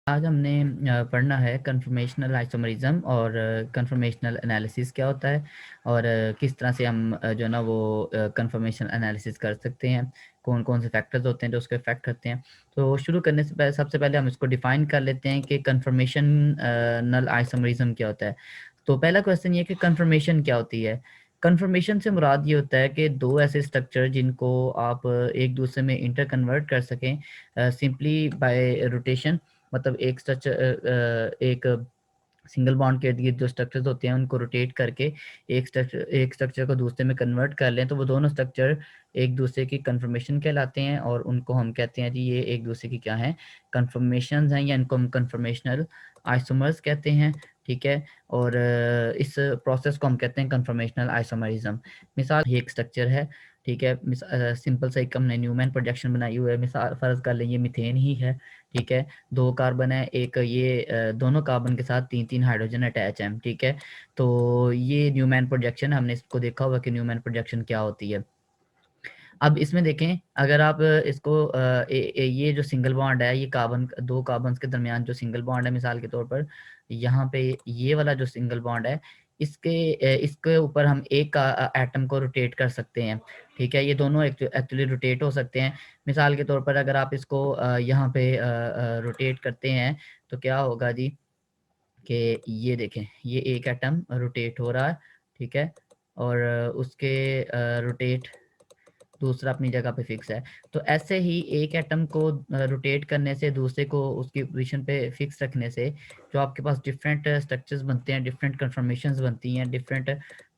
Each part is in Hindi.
आज हमने पढ़ना है कन्फर्मेशनल आइसोमरिज्म और कन्फर्मेशनल एनालिसिस क्या होता है और किस तरह से हम जो है ना वो कन्फर्मेशन एनालिसिस कर सकते हैं, कौन-कौन से फैक्टर्स होते हैं जो उसको इफ़ेक्ट करते हैं। तो शुरू करने से पहले सबसे पहले हम इसको डिफ़ाइन कर लेते हैं कि कन्फर्मेशन नल आइसोमरिज्म क्या होता है। तो पहला क्वेश्चन ये है कि कन्फर्मेशन क्या होती है? कन्फर्मेशन से मुराद ये होता है कि 2 ऐसे स्ट्रक्चर जिनको आप एक दूसरे में इंटर कन्वर्ट कर सकें सिंपली बाय रोटेशन, मतलब एक सिंगल बॉन्ड के इर्द-गिर्द जो स्ट्रक्चर्स होते हैं उनको रोटेट करके एक स्ट्रक्चर को दूसरे में कन्वर्ट कर लें, तो वो दोनों स्ट्रक्चर एक दूसरे की कन्फर्मेशन कहलाते हैं और उनको हम कहते हैं जी ये एक दूसरे की क्या हैं, कन्फर्मेशंस हैं या इनको हम कन्फर्मेशनल आइसोमर्स कहते हैं, ठीक है? और इस प्रोसेस को हम कहते हैं कन्फर्मेशनल आइसोमरिज़्म। मिसाल ये एक स्ट्रक्चर है, ठीक है? सिंपल सा एक हमने न्यूमैन प्रोजेक्शन बनाई हुई है, मिसाल फ़र्ज़ कर लें ये मीथेन ही है, ठीक है? 2 कार्बन है, एक ये दोनों कार्बन के साथ 3-3 हाइड्रोजन अटैच हैं, ठीक है? तो ये न्यूमैन प्रोजेक्शन हमने इसको देखा होगा कि न्यूमैन प्रोजेक्शन क्या होती है। अब इसमें देखें, अगर आप इसको ये जो सिंगल बॉन्ड है, ये कार्बन 2 कार्बन्स के दरमियान जो सिंगल बॉन्ड है, मिसाल के तौर पर यहाँ पे ये वाला जो सिंगल बॉन्ड है, इसके ऊपर हम एक एटम को रोटेट कर सकते हैं, ठीक है? ये दोनों एक्चुअली रोटेट हो सकते हैं। मिसाल के तौर पर अगर आप इसको यहाँ पे रोटेट करते हैं, तो क्या होगा जी कि ये देखें, ये एक एटम रोटेट हो रहा है, ठीक है? और उसके रोटेट दूसरा अपनी जगह पे फिक्स है। तो ऐसे ही एक एटम को रोटेट करने से दूसरे को उसकी पोज़ीशन पे फिक्स रखने से जो आपके पास डिफरेंट स्ट्रक्चर्स बनते हैं, डिफरेंट कन्फर्मेशंस बनती हैं, डिफरेंट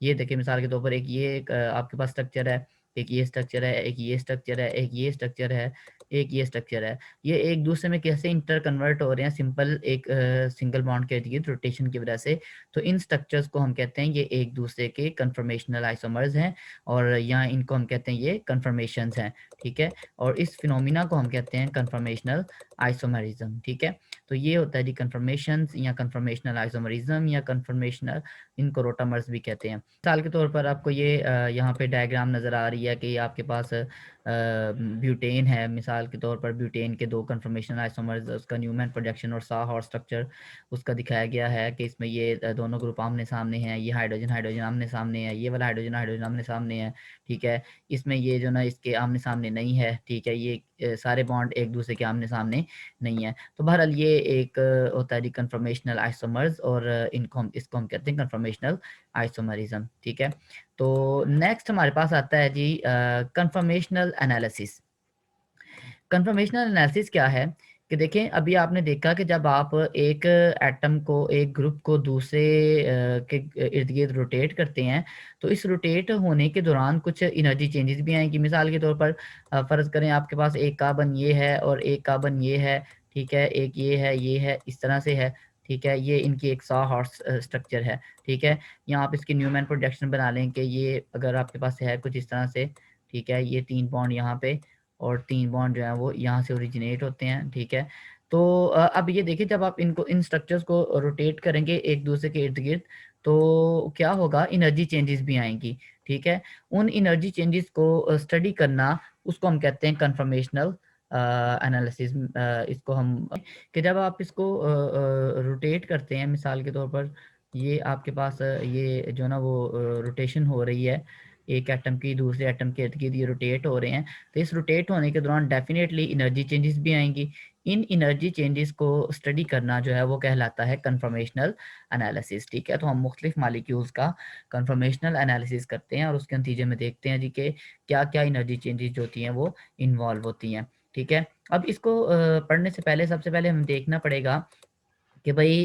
ये देखिए मिसाल के तौर पर एक आपके पास स्ट्रक्चर है, एक ये स्ट्रक्चर है, एक ये स्ट्रक्चर है, एक ये स्ट्रक्चर है, एक ये स्ट्रक्चर है। ये एक दूसरे में कैसे इंटर कन्वर्ट हो रहे हैं सिंपल एक सिंगल बॉन्ड के इर्द-गिर्द रोटेशन की वजह से। तो इन स्ट्रक्चर्स को हम कहते हैं ये एक दूसरे के कन्फर्मेशनल आइसोमर्स हैं और यहाँ इनको हम कहते हैं ये कन्फर्मेशंस हैं, ठीक है? और इस फिनोमिना को हम कहते हैं कन्फर्मेशनल आइसोमरिज़्म, ठीक है? तो ये होता है जी कन्फर्मेशंस या कन्फर्मेशनल आइसोमरिज़्म या कन्फर्मेशनल, इनको रोटामर्स भी कहते हैं। मिसाल के तौर पर आपको ये यहाँ पे डायग्राम नज़र आ रही है कि आपके पास ब्यूटेन है, मिसाल के तौर पर ब्यूटेन के 2 कन्फर्मेशनल आइसोमर्स, उसका न्यूमैन प्रोजेक्शन और साह और स्ट्रक्चर उसका दिखाया गया है कि इसमें ये दोनों ग्रुप आमने-सामने हैं, ये हाइड्रोजन आमने-सामने है, ये वाला हाइड्रोजन आमने-सामने है, ठीक है? इसमें ये जो ना इसके आमने-सामने नहीं है, ठीक है? ये सारे बॉन्ड एक-दूसरे के आमने-सामने नहीं है। तो बहरहाल ये एक होता है जी कन्फर्मेशनल आइसोमर्स और इसको हम कहते हैं कन्फर्मेशनल आइसोमरिज़्म, ठीक है? तो नेक्स्ट हमारे पास आता है जी कन्फर्मेशनल एनालिसिस। कन्फर्मेशनल एनालिसिस क्या है कि देखें अभी आपने देखा कि जब आप एक एटम को एक ग्रुप को दूसरे के इर्द-गिर्द रोटेट करते हैं, तो इस रोटेट होने के दौरान कुछ एनर्जी चेंजेस भी आएँगी। मिसाल के तौर पर फ़र्ज़ करें आपके पास एक कार्बन ये है और एक कार्बन ये है, ठीक है? एक ये है, इस तरह से है, ठीक है? ये इनकी एक सॉ हॉर्स स्ट्रक्चर है, ठीक है? यहाँ आप इसकी न्यूमैन प्रोजेक्शन बना लें कि ये अगर आपके पास है कुछ इस तरह से, ठीक है? ये 3 बॉन्ड यहाँ पे और 3 बॉन्ड जो हैं वो यहाँ से ओरिजिनेट होते हैं, ठीक है? तो अब ये देखिए जब आप इनको इन स्ट्रक्चर्स को रोटेट करेंगे एक-दूसरे के इर्द-गिर्द, तो क्या होगा एनर्जी चेंजेस भी आएँगी, ठीक है? उन एनर्जी चेंजेस को स्टडी करना, उसको हम कहते हैं कन्फर्मेशनल एनालिसिस, इसको हम कि जब आप इसको रोटेट करते हैं मिसाल के तौर पर ये आपके पास ये जो है ना वो रोटेशन हो रही है, एक एटम की दूसरे एटम के इर्द-गिर्द ये रोटेट हो रहे हैं। तो इस रोटेट होने के दौरान डेफ़िनेटली एनर्जी चेंजेस भी आएँगी। इन एनर्जी चेंजेस को स्टडी करना जो है वो कहलाता है कन्फर्मेशनल एनालिसिस, ठीक है? तो हम मुख्तलिफ मॉलिक्यूल्स का कन्फर्मेशनल एनालिसिस करते हैं और उसके नतीजे में देखते हैं जी कि क्या-क्या एनर्जी चेंजेस जो होती हैं वो इन्वॉल्व होती हैं, ठीक है? अब इसको पढ़ने से पहले सबसे पहले हमें देखना पड़ेगा कि भई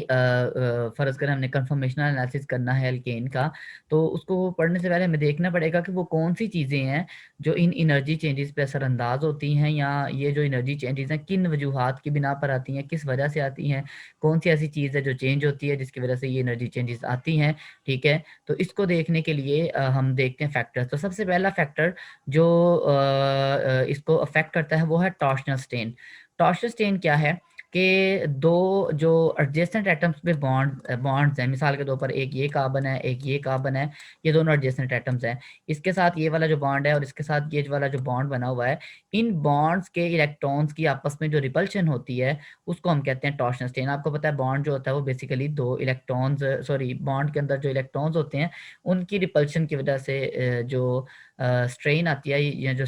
फ़र्ज़ करें हमने कन्फर्मेशनल एनालिसिस करना है एल्केन का, तो उसको पढ़ने से पहले हमें देखना पड़ेगा कि वो कौन-सी चीज़ें हैं, जो इन एनर्जी चेंजेज़ पे असरअंदाज़ होती हैं या ये जो एनर्जी चेंजेज़ हैं, किन वजूहात की बिना पर आती हैं, किस वजह से आती हैं, कौन-सी ऐसी चीज़ है जो चेंज होती है, जिसकी वजह से ये एनर्जी चेंजेज़ आती हैं, ठीक है? तो इसको देखने के लिए हम देखते हैं फैक्टर्स। तो सबसे पहला फैक्टर जो इसको अफ़ेक्ट करता है, वो है टॉर्शनल स्ट्रेन। टॉर्शनल स्ट्रेन क्या है? कि दो जो एडजेसेंट एटम्स पे बॉन्ड्स हैं, मिसाल के तौर पर एक ये कार्बन है, एक ये कार्बन है, ये दोनों एडजेसेंट एटम्स हैं, इसके साथ ये वाला जो बॉन्ड है और इसके साथ ये वाला जो बॉन्ड बना हुआ है, इन बॉन्ड्स के इलेक्ट्रॉन्स की आपस में जो रिपल्शन होती है उसको हम कहते हैं टॉर्शन स्ट्रेन। आपको पता है बॉन्ड जो होता है वो बेसिकली दो इलेक्ट्रॉन्स, सॉरी, बॉन्ड के अंदर जो इलेक्ट्रॉन्स होते हैं उनकी रिपल्शन की वजह से जो स्ट्रेन आती है, या जो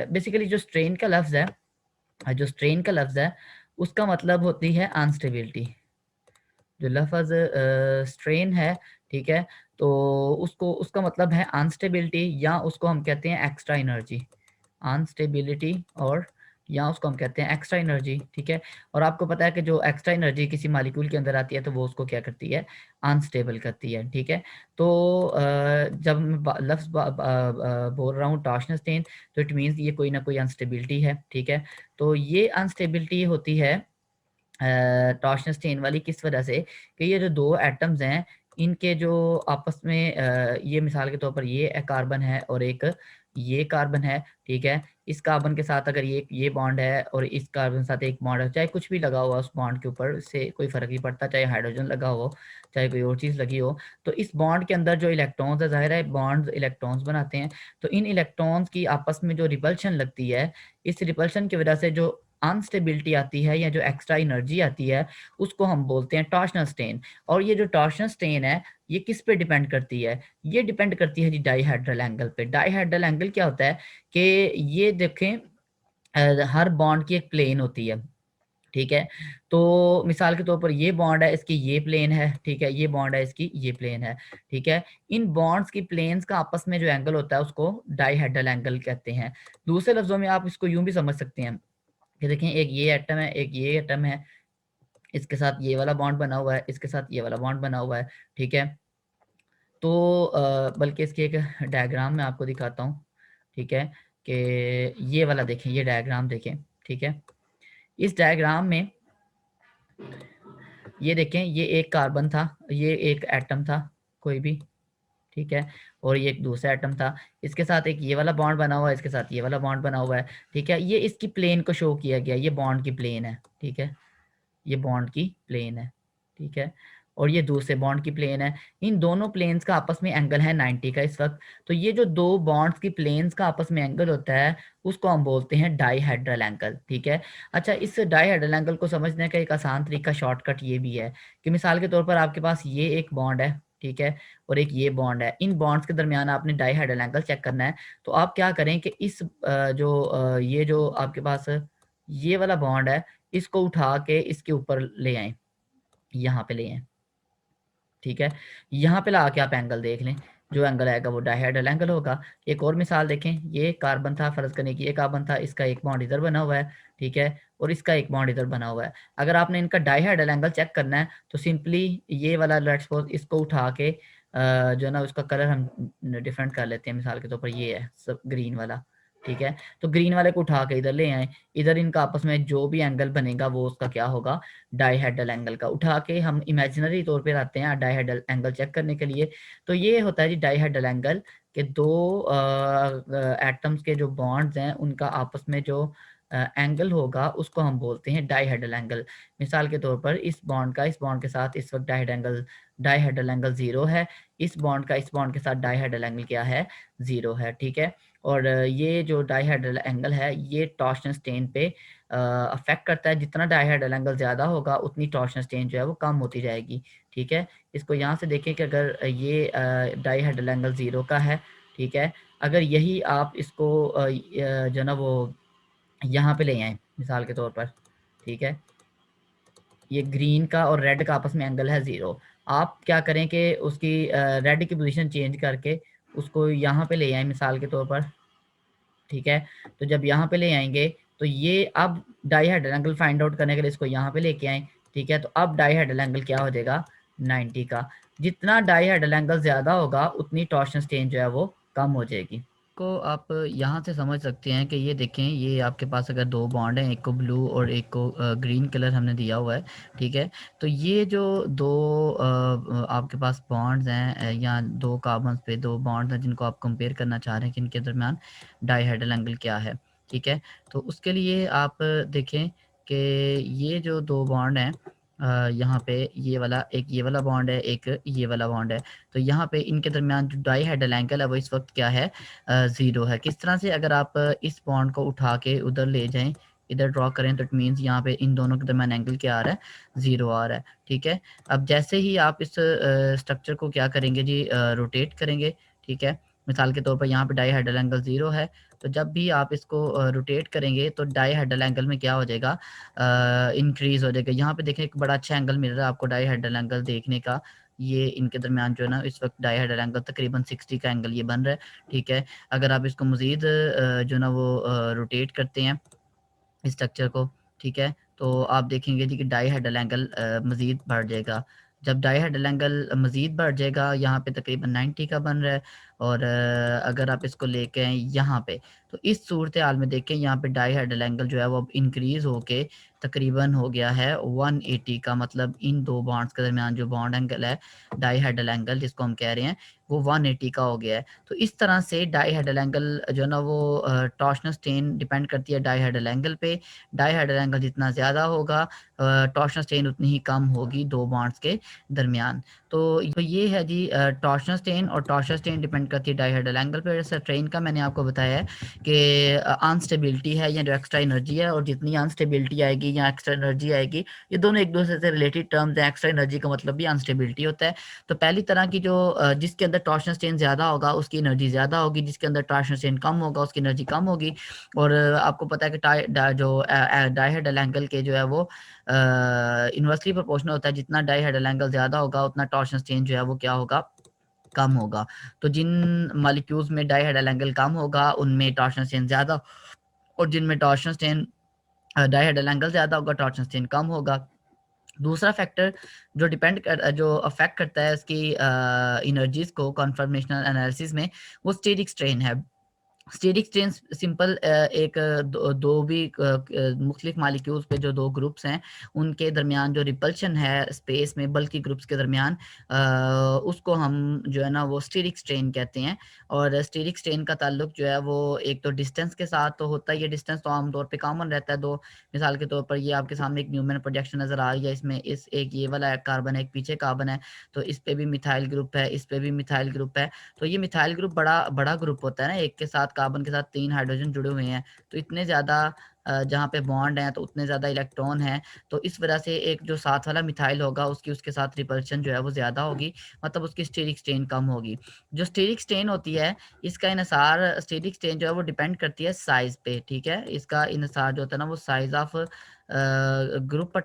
बेसिकली जो स्ट्रेन का लफ्ज़ है, जो स्ट्रेन का लफ्ज़ है उसका मतलब होती है अनस्टेबिलिटी। जो लफ्ज़ स्ट्रेन है, ठीक है, तो उसको उसका मतलब है अनस्टेबिलिटी, या उसको हम कहते हैं एक्स्ट्रा एनर्जी, अनस्टेबिलिटी, और या उसको हम कहते हैं एक्स्ट्रा एनर्जी, ठीक है। और आपको पता है कि जो एक्स्ट्रा एनर्जी किसी मॉलिक्यूल के अंदर आती है तो वो उसको क्या करती है, अनस्टेबल करती है, ठीक है। तो जब मैं लफ्ज़ बोल रहा हूँ टॉर्शनल स्ट्रेन, तो इट मीन्स ये कोई ना कोई अनस्टेबिलिटी है, ठीक है। तो ये अनस्टेबिलिटी होती है टॉर्शनल स्ट्रेन वाली किस वजह से, कि ये जो दो एटम्स हैं इनके जो आपस में ये मिसाल के तौर पर ये कार्बन है और एक ये कार्बन है, ठीक है। इस कार्बन के साथ अगर ये बॉन्ड है और इस कार्बन के साथ एक बॉन्ड है, चाहे कुछ भी लगा हुआ उस बॉन्ड के ऊपर, से कोई फ़र्क नहीं पड़ता, चाहे हाइड्रोजन लगा हो, चाहे कोई और चीज़ लगी हो, तो इस बॉन्ड के अंदर जो इलेक्ट्रॉन्स है, ज़ाहिर है बॉन्ड्स इलेक्ट्रॉन्स बनाते हैं, तो इन इलेक्ट्रॉन्स की आपस में जो रिपल्शन लगती है, इस रिपल्शन की वजह से जो अनस्टेबिलिटी आती है या जो एक्स्ट्रा एनर्जी आती है उसको हम बोलते हैं टॉर्शनल स्ट्रेन। और ये जो टॉर्शनल स्ट्रेन है ये किस पे डिपेंड करती है, ये डिपेंड करती है जी डाइहेड्रल एंगल पे। डाइहेड्रल एंगल क्या होता है कि ये देखें, हर बॉन्ड की एक प्लेन होती है, ठीक है। तो मिसाल के तौर पर ये बॉन्ड है, इसकी ये प्लेन है, ठीक है, ये बॉन्ड है, इसकी ये प्लेन है, ठीक है। इन बॉन्ड्स की प्लेन्स का आपस में जो एंगल होता है उसको डाइहेड्रल एंगल कहते हैं। दूसरे लफ्जों में आप इसको यूं भी समझ सकते हैं कि देखें, एक ये एटम है, एक ये एटम है, इसके साथ ये वाला बॉन्ड बना हुआ है, इसके साथ ये वाला बॉन्ड बना हुआ है, ठीक है। तो बल्कि इसकी एक डायग्राम मैं आपको दिखाता हूँ, ठीक है, कि ये वाला देखें, ये डायग्राम देखें, ठीक है। इस डायग्राम में ये देखें, ये एक कार्बन था, ये एक एटम था कोई भी, ठीक है, और ये एक दूसरा एटम था, इसके साथ एक ये वाला बॉन्ड बना हुआ है, इसके साथ ये वाला बॉन्ड बना हुआ है, ठीक है। ये इसकी प्लेन को शो किया गया, ये बॉन्ड की प्लेन है, ठीक है, ये बॉन्ड की प्लेन है, ठीक है, और ये दूसरे बॉन्ड की प्लेन है। इन दोनों प्लेन्स का आपस में एंगल है 90 का इस वक्त। तो ये जो दो बॉन्ड्स की प्लेन्स का आपस में एंगल होता है उसको हम बोलते हैं डाइहेड्रल एंगल, ठीक है। अच्छा, इस डाइहेड्रल एंगल को समझने का एक आसान तरीका, शॉर्टकट ये भी है कि मिसाल के तौर पर आपके पास ये एक बॉन्ड है, ठीक है, और एक ये बॉन्ड है, इन बॉन्ड्स के दरमियान आपने डाइहेड्रल एंगल चेक करना है। तो आप क्या करें कि इस ये जो आपके पास ये वाला बॉन्ड है इसको उठा के इसके ऊपर ले आएँ, यहाँ पे ले आएँ, ठीक है। यहाँ पे ला के आप एंगल देख लें, जो एंगल आएगा वो डाइहेड्रल एंगल होगा। एक और मिसाल देखें, ये कार्बन था, फ़र्ज़ करें कि ये कार्बन था, इसका एक बॉन्ड इधर बना हुआ है, ठीक है, और इसका एक बॉन्ड इधर बना हुआ है। अगर आपने इनका डाइहेड्रल एंगल चेक करना है तो सिंपली ये वाला लेट्स सपोज़ इसको उठा के जो है ना उसका कलर हम डिफरेंट कर लेते हैं, मिसाल के तौर पर ये है सब ग्रीन वाला, ठीक है। तो ग्रीन वाले को उठा के इधर ले आएँ, इधर इनका आपस में जो भी एंगल बनेगा वो उसका क्या होगा, डाइहेड्रल एंगल का। उठा के हम इमेजिनरी तौर पे लाते हैं डाइहेड्रल एंगल चेक करने के लिए। तो ये होता है जी डाइहेड्रल एंगल, कि दो एटम्स के जो बॉन्ड्स हैं उनका आपस में जो एंगल होगा उसको हम बोलते हैं डाइहेड्रल एंगल। मिसाल के तौर पर इस बॉन्ड का इस बॉन्ड के साथ इस वक्त डाइहेड्रल एंगल 0 है, इस बॉन्ड का इस बॉन्ड के साथ डाइहेड्रल एंगल क्या है, 0 है, ठीक है। और ये जो डाइहेड्रल एंगल है ये टॉर्शनल स्ट्रेन पे अफ़ेक्ट करता है। जितना डाइहेड्रल एंगल ज़्यादा होगा उतनी टॉर्शनल स्ट्रेन जो है वो कम होती जाएगी, ठीक है। इसको यहाँ से देखें कि अगर ये डाइहेड्रल एंगल 0 का है, ठीक है, अगर यही आप इसको जो है ना वो यहाँ पे ले आएँ मिसाल के तौर पर, ठीक है, ये ग्रीन का और रेड का आपस में एंगल है 0। आप क्या करें कि उसकी रेड की पोज़ीशन चेंज करके उसको यहाँ पे ले आएँ मिसाल के तौर पर, ठीक है। तो जब यहाँ पे ले आएँगे तो ये अब डाइहेड्रल एंगल फाइंड आउट करने के लिए इसको यहाँ पे लेके आएँ, ठीक है। तो अब डाइहेड्रल एंगल क्या हो जाएगा, 90 का। जितना डाइहेड्रल एंगल ज़्यादा होगा उतनी टॉर्शन स्ट्रेन जो है वो कम हो जाएगी। को आप यहाँ से समझ सकते हैं कि ये देखें, ये आपके पास अगर दो बॉन्ड हैं, एक को ब्लू और एक को ग्रीन कलर हमने दिया हुआ है, ठीक है। तो ये जो दो आपके पास बॉन्ड्स हैं या दो कार्बन्स पे दो बॉन्ड्स हैं जिनको आप कंपेयर करना चाह रहे हैं कि इनके दरमियान डाइहेड्रल एंगल क्या है, ठीक है। तो उसके लिए आप देखें कि ये जो दो बॉन्ड हैं, यहाँ पे ये वाला, एक ये वाला बॉन्ड है, एक ये वाला बॉन्ड है, तो यहाँ पे इनके दरमियान जो डाइहेड्रल एंगल है वो इस वक्त क्या है, 0 है। किस तरह से, अगर आप इस बॉन्ड को उठा के उधर ले जाएं, इधर ड्रॉ करें, तो इट मीन्स यहाँ पे इन दोनों के दरमियान एंगल क्या आ रहा है, 0 आ रहा है। ठीक है, अब जैसे ही आप इस स्ट्रक्चर को क्या करेंगे जी, रोटेट करेंगे। ठीक है, मिसाल के तौर पर यहाँ पे डाइहेड्रल एंगल 0 है, तो जब भी आप इसको रोटेट करेंगे तो डाइहेड्रल एंगल में क्या हो जाएगा, इंक्रीज हो जाएगा। यहाँ पे देखें एक बड़ा अच्छा एंगल मिल रहा है आपको डाइहेड्रल एंगल देखने का, ये इनके दरमियान जो है ना इस वक्त डाइहेड्रल एंगल तकरीबन 60 का एंगल ये बन रहा है। ठीक है, अगर आप इसको मज़ीद जो ना वो रोटेट करते हैं स्ट्रक्चर को, ठीक है, तो आप देखेंगे जी कि डाइहेड्रल एंगल मज़ीद बढ़ जाएगा। जब डाइहेड्रल एंगल मज़ीद बढ़ जाएगा, यहाँ पे तकरीबन 90 का बन रहा है, और अगर आप इसको लेके आएँ यहाँ पे, तो इस सूरत हाल में देखें यहाँ पे डाइहेड्रल एंगल जो है वो अब इंक्रीज़ होके तकरीबन हो गया है 180 का, मतलब इन दो बॉन्ड्स के दरमियान जो बॉन्ड एंगल है, डाइहेड्रल एंगल जिसको हम कह रहे हैं, वो 180 का हो गया है। तो इस तरह से डाइहेड्रल एंगल जो है ना वो टॉर्शनल स्ट्रेन डिपेंड करती है डाइहेड्रल एंगल पे। डाइहेड्रल एंगल जितना ज़्यादा होगा, टॉर्शनल स्ट्रेन उतनी ही कम होगी दो बॉन्ड्स के दरमियान। तो ये है जी टॉर्शनल स्ट्रेन, और टॉर्शनल स्ट्रेन डिपेंड करती है डाइहेड्रल एंगल पे। जैसे स्ट्रेन का मैंने आपको बताया है कि अनस्टेबिलिटी है या जो एक्स्ट्रा एनर्जी है, और जितनी अनस्टेबिलिटी आएगी या एक्स्ट्रा एनर्जी आएगी, ये दोनों एक दूसरे से रिलेटेड टर्म्स हैं। एक्स्ट्रा एनर्जी का मतलब भी अनस्टेबिलिटी होता है। तो पहली तरह की जो जिसके अंदर टॉर्शनल स्ट्रेन ज़्यादा होगा उसकी एनर्जी ज़्यादा होगी, जिसके अंदर टॉर्शनल स्ट्रेन कम होगा उसकी एनर्जी कम होगी। और आपको पता है कि डाइहेड्रल एंगल के जो है वो इन्वर्सली प्रोपोर्शनल होता है। जितना डाइहेड्रल एंगल ज़्यादा होगा उतना टॉर्शनल स्ट्रेन जो है वो क्या होगा, कम होगा। तो जिन मॉलिक्यूल्स में डाइहेड्रल एंगल कम होगा उनमें टॉर्शनल स्ट्रेन ज़्यादा, और जिनमें टॉर्शनल स्ट्रेन डाइहेड्रल एंगल ज़्यादा होगा टॉर्शनल स्ट्रेन कम होगा। दूसरा फैक्टर जो अफेक्ट करता है इसकी एनर्जीज को कन्फर्मेशनल एनालिसिस में, वो स्टेरिक स्ट्रेन है। स्टेरिक स्ट्रेन सिंपल एक दो भी मुख्तलिफ मालिक्यूल्स पे जो दो ग्रुप्स हैं उनके दरमियान जो रिपल्शन है स्पेस में बल्कि ग्रुप्स के दरमियान, उसको हम जो है ना वो स्टेरिक स्ट्रेन कहते हैं। और स्टेरिक स्ट्रेन का ताल्लुक जो है वो एक तो डिस्टेंस के साथ तो होता है, ये डिस्टेंस तो आमतौर पे कॉमन रहता है। दो मिसाल के तौर पर ये आपके सामने एक न्यूमैन प्रोजेक्शन नज़र आ रही है, इसमें इस एक ये वाला कार्बन है, एक पीछे कार्बन है, तो इस पे भी मिथाइल ग्रुप है, इस पे भी मिथाइल ग्रुप है। तो ये मिथाइल ग्रुप बड़ा बड़ा ग्रुप होता है ना, एक के साथ कार्बन के साथ 3 हाइड्रोजन जुड़े हुए हैं, तो इतने ज़्यादा जहाँ पे बॉन्ड हैं तो उतने ज़्यादा इलेक्ट्रॉन हैं, तो इस वजह से एक जो साथ वाला मिथाइल होगा उसकी उसके साथ रिपल्शन जो है वो ज़्यादा होगी, मतलब उसकी स्टेरिक स्ट्रेन कम होगी। जो स्टेरिक स्ट्रेन होती है, इसका इन्हिसार स्टेरिक स्ट्रेन जो है वो डिपेंड करती है साइज़ पे, ठीक है? इसका इन्हिसार जो होता है ना वो साइज़ ऑफ ग्रुप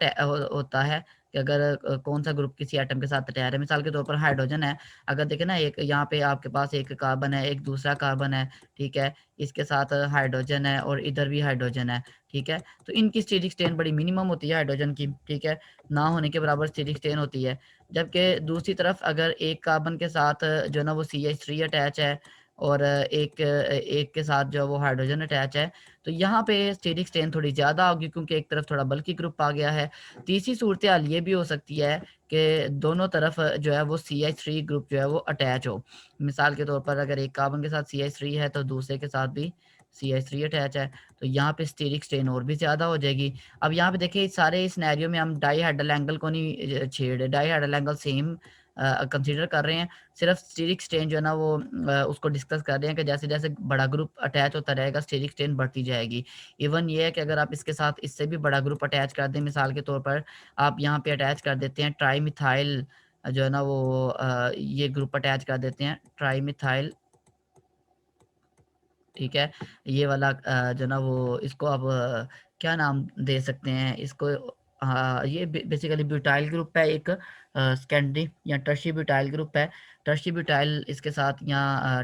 होता है कि अगर कौन-सा ग्रुप किसी एटम के साथ अटैच है। मिसाल के तौर पर हाइड्रोजन है, अगर देखें ना एक यहाँ पे आपके पास एक कार्बन है, एक दूसरा कार्बन है, ठीक है? इसके साथ हाइड्रोजन है और इधर भी हाइड्रोजन है, ठीक है? तो इनकी स्टेरिक स्ट्रेन बड़ी मिनिमम होती है हाइड्रोजन की, ठीक है? ना होने के बराबर स्टेरिक स्ट्रेन होती है। जबकि दूसरी तरफ अगर एक कार्बन के साथ जो है ना वो CH3 अटैच है, और एक के साथ जो है वो हाइड्रोजन अटैच है, तो यहाँ पे स्टेरिक स्ट्रेन थोड़ी ज़्यादा होगी क्योंकि एक तरफ थोड़ा बल्की ग्रुप आ गया है। तीसरी सूरत हाल ये भी हो सकती है कि दोनों तरफ जो है वो CH3 ग्रुप जो है वो अटैच हो। मिसाल के तौर पर अगर एक कार्बन के साथ CH3 है तो दूसरे के साथ भी CH3 अटैच है, तो यहाँ पे स्टेरिक स्ट्रेन और भी ज़्यादा हो जाएगी। अब यहाँ पे देखिए इस सारे सिनेरियो में हम डाइहेड्रल एंगल को नहीं छेड़ रहे, डाइहेड्रल एंगल सेम कंसीडर कर रहे हैं। सिर्फ स्टेरिक स्ट्रेन जो है ना वो उसको डिस्कस कर रहे हैं कि जैसे-जैसे बड़ा ग्रुप अटैच होता रहेगा स्टेरिक स्ट्रेन बढ़ती जाएगी। इवन ये है कि अगर आप इसके साथ इससे भी बड़ा ग्रुप अटैच कर दें, मिसाल के तौर पर आप यहाँ पे अटैच कर देते हैं ट्राइमिथाइल जो है ना वो ये ग्रुप अटैच कर देते हैं ट्राइमिथाइल, ठीक है? ये वाला जो ना वो इसको आप क्या नाम दे सकते हैं इसको, ये बेसिकली ब्यूटाइल ग्रुप है एक, सेकेंडरी या टर्शियरी ब्यूटाइल ग्रुप है। टर्शियरी ब्यूटाइल इसके साथ या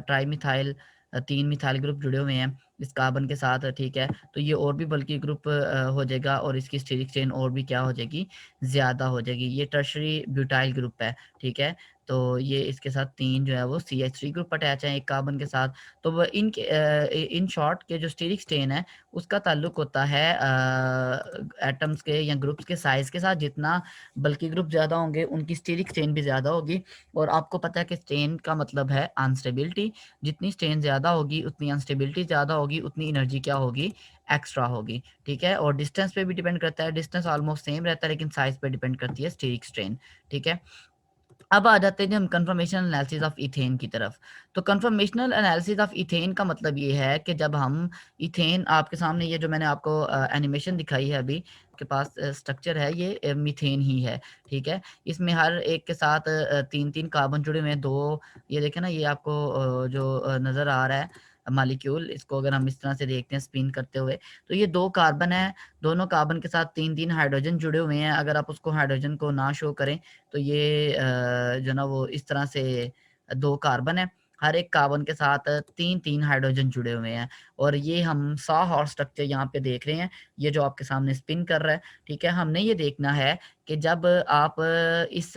ट्राइमिथाइल 3 मिथाइल ग्रुप जुड़े हुए हैं इस कार्बन के साथ, ठीक है? तो ये और भी बल्कि ग्रुप हो जाएगा और इसकी स्टेरिक चेन और भी क्या हो जाएगी, ज़्यादा हो जाएगी। ये टर्शियरी ब्यूटाइल ग्रुप है, ठीक है? तो ये इसके साथ 3 जो है वो CH3 ग्रुप अटैच है एक कार्बन के साथ। तो वो इनके इन शॉर्ट के जो स्टीरिक स्ट्रेन है उसका ताल्लुक होता है एटम्स के या ग्रुप्स के साइज के साथ। जितना बल्कि ग्रुप ज़्यादा होंगे उनकी स्टीरिक स्ट्रेन भी ज़्यादा होगी। और आपको पता है कि स्ट्रेन का मतलब है अनस्टेबिलिटी। जितनी स्ट्रेन ज़्यादा होगी उतनी अनस्टेबिलिटी ज़्यादा होगी, उतनी एनर्जी क्या होगी, एक्स्ट्रा होगी। ठीक है, और डिस्टेंस पे भी डिपेंड करता है। डिस्टेंस ऑलमोस्ट सेम रहता है लेकिन साइज पे डिपेंड करती है स्टीरिक स्ट्रेन। ठीक है, अब आ जाते हैं हम कंफर्मेशनल एनालिसिस ऑफ इथेन की तरफ। तो कंफर्मेशनल एनालिसिस ऑफ इथेन का मतलब ये है कि जब हम इथेन, आपके सामने ये जो मैंने आपको एनिमेशन दिखाई है अभी, के पास स्ट्रक्चर है, ये मीथेन ही है। ठीक है, इसमें हर एक के साथ 3-3 कार्बन जुड़े हुए हैं। दो ये देखें ना, ये आपको जो नज़र आ रहा है मॉलिक्यूल, इसको अगर हम इस तरह से देखते हैं स्पिन करते हुए, तो ये 2 कार्बन है। दोनों कार्बन के साथ 3-3 हाइड्रोजन जुड़े हुए हैं। अगर आप उसको हाइड्रोजन को ना शो करें तो ये जो ना वो इस तरह से 2 कार्बन है। हर एक कार्बन के साथ 3-3 हाइड्रोजन जुड़े हुए हैं। और ये हम सा हॉट स्ट्रक्चर यहाँ पे देख रहे हैं, ये जो आपके सामने स्पिन कर रहा है। ठीक है, हमने ये देखना है कि जब आप इस